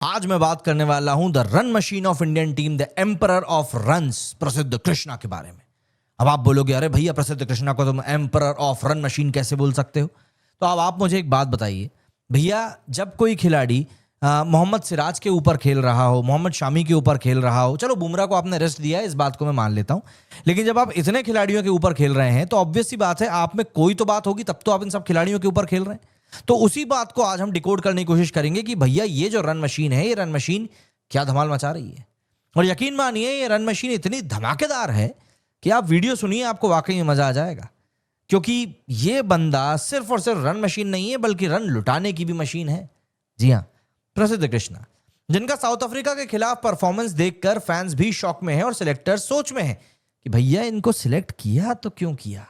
आज मैं बात करने वाला हूं the run machine of Indian team, the emperor of runs, प्रसिद्ध कृष्णा के बारे में। अब आप बोलोगे अरे भैया प्रसिद्ध कृष्णा को तुम एम्परर ऑफ रन मशीन कैसे बोल सकते हो? तो अब आप मुझे एक बात बताइए भैया, जब कोई खिलाड़ी मोहम्मद सिराज के ऊपर खेल रहा हो, मोहम्मद शामी के ऊपर खेल रहा हो, चलो बुमराह को आपने रेस्ट दिया है, इस बात को मैं मान लेता हूं, लेकिन जब आप इतने खिलाड़ियों के ऊपर खेल रहे हैं तो ऑब्वियस सी बात है आप में कोई तो बात होगी, तब तो आप इन सब खिलाड़ियों के ऊपर खेल रहे हैं। तो उसी बात को आज हम डिकोड करने की कोशिश करेंगे कि भैया ये जो रन मशीन है, ये रन मशीन क्या धमाल मचा रही है। और यकीन मानिए ये रन मशीन इतनी धमाकेदार है कि आप वीडियो सुनिए, आपको वाकई में मजा आ जाएगा, क्योंकि ये बंदा सिर्फ और सिर्फ रन मशीन नहीं है बल्कि रन लुटाने की भी मशीन है। जी हाँ, प्रसिद्ध कृष्णा, जिनका साउथ अफ्रीका के खिलाफ परफॉर्मेंस देखकर फैंस भी शॉक में हैं और सिलेक्टर्स सोच में हैं कि भैया इनको सिलेक्ट किया तो क्यों किया।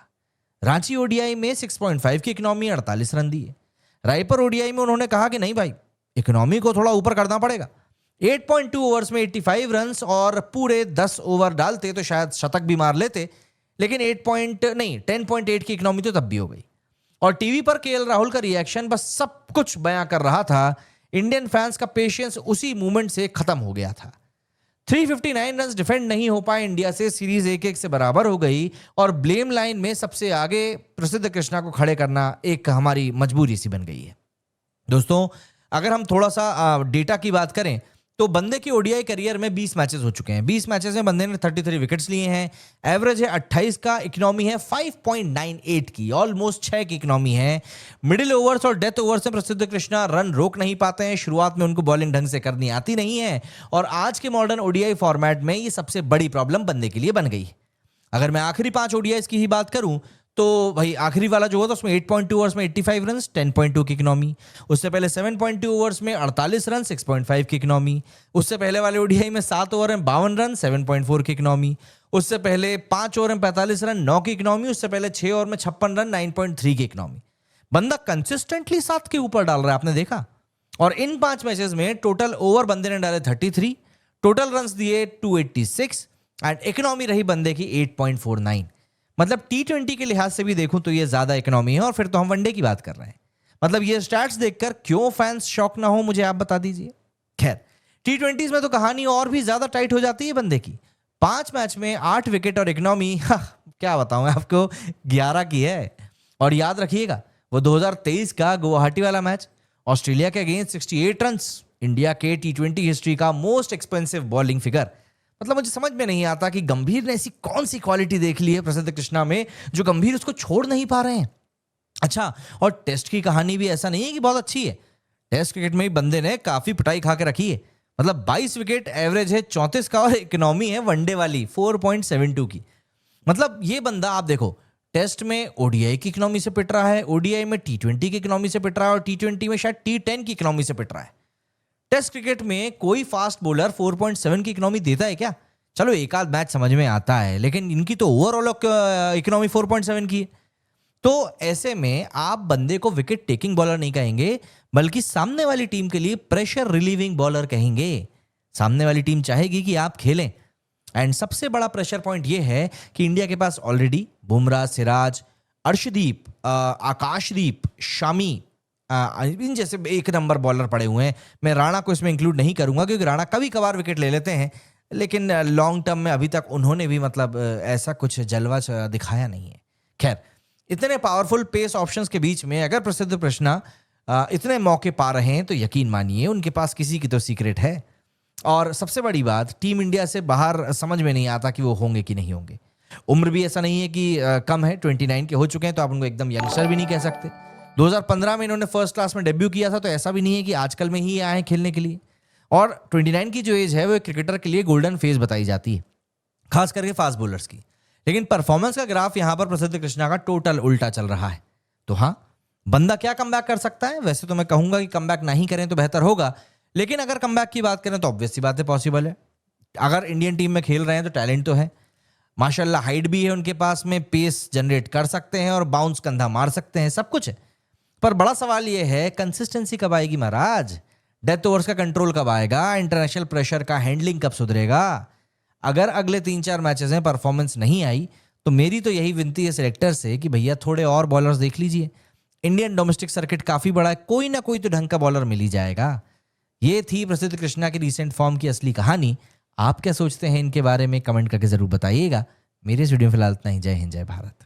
रांची ओडीआई में 6.5 की इकोनॉमी, 48 रन दिए। रायपुर ओडीआई में उन्होंने कहा कि नहीं भाई, इकोनॉमी को थोड़ा ऊपर करना पड़ेगा। 8.2 ओवर्स में 85 रन्स और पूरे 10 ओवर डालते तो शायद शतक भी मार लेते, लेकिन 10.8 की इकोनॉमी तो तब भी हो गई। और टीवी पर केएल राहुल का रिएक्शन बस सब कुछ बयां कर रहा था। इंडियन फैंस का पेशेंस उसी मोमेंट से खत्म हो गया था। 359 रन डिफेंड नहीं हो पाए इंडिया से, सीरीज 1-1 से बराबर हो गई और ब्लेम लाइन में सबसे आगे प्रसिद्ध कृष्णा को खड़े करना एक हमारी मजबूरी सी बन गई है। दोस्तों, अगर हम थोड़ा सा डेटा की बात करें तो बंदे की ओडीआई करियर में 20 मैचेस हो चुके हैं। 20 मैचेस में बंदे ने 33 विकेट्स लिए हैं। एवरेज है 28 का, इकोनॉमी है 5.98 की, ऑलमोस्ट 6 की इकोनॉमी है। मिडिल ओवर्स और डेथ ओवर्स में प्रसिद्ध कृष्णा रन रोक नहीं पाते हैं। शुरुआत में उनको बॉलिंग ढंग से करनी आती नहीं है और आज के मॉडर्न ओडीआई फॉर्मेट में ये सबसे बड़ी प्रॉब्लम बंदे के लिए बन गई। अगर मैं आखिरी 5 ओडीआईज की ही बात करूं तो भाई आखिरी वाला जो हुआ था उसमें 8.2 ओवर्स में 85 रन, 10.2 की इकोनॉमी। उससे पहले 7.2 ओवर्स में 48 रन, 6.5 की इकोनॉमी। उससे पहले वाले ओडीआई में 7 ओवर में 52 रन, 7.4 की इकोनॉमी। उससे पहले 5 ओवर में 45 रन, 9 की इकोनॉमी। उससे पहले 6 ओवर में 56 रन, 9.3 की इकोनॉमी। बंदा कंसिस्टेंटली 7 के ऊपर डाल रहा है, आपने देखा। और इन 5 मैचेस में टोटल ओवर बंदे ने डाले 33, टोटल रन दिए 286 एंड इकोनॉमी रही बंदे की 8.49। मतलब T20 के लिहाज से भी देखूं तो ये ज्यादा इकोनॉमी है और फिर तो हम वनडे की बात कर रहे हैं। मतलब ये स्टैट्स देखकर क्यों फैंस शॉक ना हो, मुझे आप बता दीजिए। खैर, T20s में तो कहानी और भी ज्यादा टाइट हो जाती है बंदे की। 5 मैच में 8 विकेट और इकोनॉमी क्या बताऊं आपको, 11 की है। और याद रखिएगा वो 2023 का गुवाहाटी वाला मैच, ऑस्ट्रेलिया के अगेंस्ट 68 रन, इंडिया के T20 हिस्ट्री का मोस्ट एक्सपेंसिव बॉलिंग फिगर। मतलब मुझे समझ में नहीं आता कि गंभीर ने ऐसी कौन सी क्वालिटी देख ली है प्रसिद्ध कृष्णा में जो गंभीर उसको छोड़ नहीं पा रहे हैं। अच्छा, और टेस्ट की कहानी भी ऐसा नहीं है कि बहुत अच्छी है। टेस्ट क्रिकेट में ही बंदे ने काफी पिटाई खा के रखी है। मतलब 22 विकेट, एवरेज है 34 का और इकोनॉमी है वनडे वाली 4.72 की। मतलब ये बंदा आप देखो, टेस्ट में ओडीआई की इकोनॉमी से पिट रहा है, ओडीआई में T20 की इकोनॉमी से पिट रहा है और T20 में शायद T10 की इकोनॉमी से पिट रहा है। टेस्ट क्रिकेट में कोई फास्ट बॉलर 4.7 की इकोनॉमी देता है क्या? चलो एक आध मैच समझ में आता है, लेकिन इनकी तो ओवरऑल इकोनॉमी 4.7 की है। तो ऐसे में आप बंदे को विकेट टेकिंग बॉलर नहीं कहेंगे बल्कि सामने वाली टीम के लिए प्रेशर रिलीविंग बॉलर कहेंगे। सामने वाली टीम चाहेगी कि आप खेलें। एंड सबसे बड़ा प्रेशर पॉइंट यह है कि इंडिया के पास ऑलरेडी बुमराह, सिराज, अर्शदीप, आकाशदीप, शामी, इन जैसे एक नंबर बॉलर पड़े हुए हैं। मैं राणा को इसमें इंक्लूड नहीं करूंगा क्योंकि राणा कभी कभार विकेट ले लेते हैं, लेकिन लॉन्ग टर्म में अभी तक उन्होंने भी मतलब ऐसा कुछ जलवा दिखाया नहीं है। खैर, इतने पावरफुल पेस ऑप्शंस के बीच में अगर प्रसिद्ध कृष्णा इतने मौके पा रहे हैं तो यकीन मानिए उनके पास किसी की तो सीक्रेट है। और सबसे बड़ी बात, टीम इंडिया से बाहर समझ में नहीं आता कि वो होंगे कि नहीं होंगे। उम्र भी ऐसा नहीं है कि कम है, 29 के हो चुके हैं, तो आप उनको एकदम यंगस्टर भी नहीं कह सकते। 2015 में इन्होंने फर्स्ट क्लास में डेब्यू किया था, तो ऐसा भी नहीं है कि आजकल में ही आए हैं खेलने के लिए। और 29 की जो एज है वो एक क्रिकेटर के लिए गोल्डन फेज बताई जाती है, खास करके फास्ट बॉलर्स की। लेकिन परफॉर्मेंस का ग्राफ यहां पर प्रसिद्ध कृष्णा का टोटल उल्टा चल रहा है। तो हाँ, बंदा क्या कमबैक कर सकता है? वैसे तो मैं कहूंगा कि कमबैक नहीं करें तो बेहतर होगा, लेकिन अगर कमबैक की बात करें तो ऑब्वियस सी बात है पॉसिबल है। अगर इंडियन टीम में खेल रहे हैं तो टैलेंट तो है, माशाल्लाह हाइट भी है उनके पास में, पेस जनरेट कर सकते हैं और बाउंस कंधा मार सकते हैं, सब कुछ है। पर बड़ा सवाल यह है कंसिस्टेंसी कब आएगी महाराज? डेथ ओवर्स का कंट्रोल कब आएगा? इंटरनेशनल प्रेशर का हैंडलिंग कब सुधरेगा? अगर अगले 3-4 मैचेस में परफॉर्मेंस नहीं आई तो मेरी तो यही विनती है सिलेक्टर से कि भैया थोड़े और बॉलर्स देख लीजिए। इंडियन डोमेस्टिक सर्किट काफी बड़ा है, कोई ना कोई तो ढंग का बॉलर मिल ही जाएगा। ये थी प्रसिद्ध कृष्णा की रिसेंट फॉर्म की असली कहानी। आप क्या सोचते हैं इनके बारे में कमेंट करके जरूर बताइएगा। मेरे इस वीडियो में फिलहाल इतना ही। जय हिंद, जय भारत।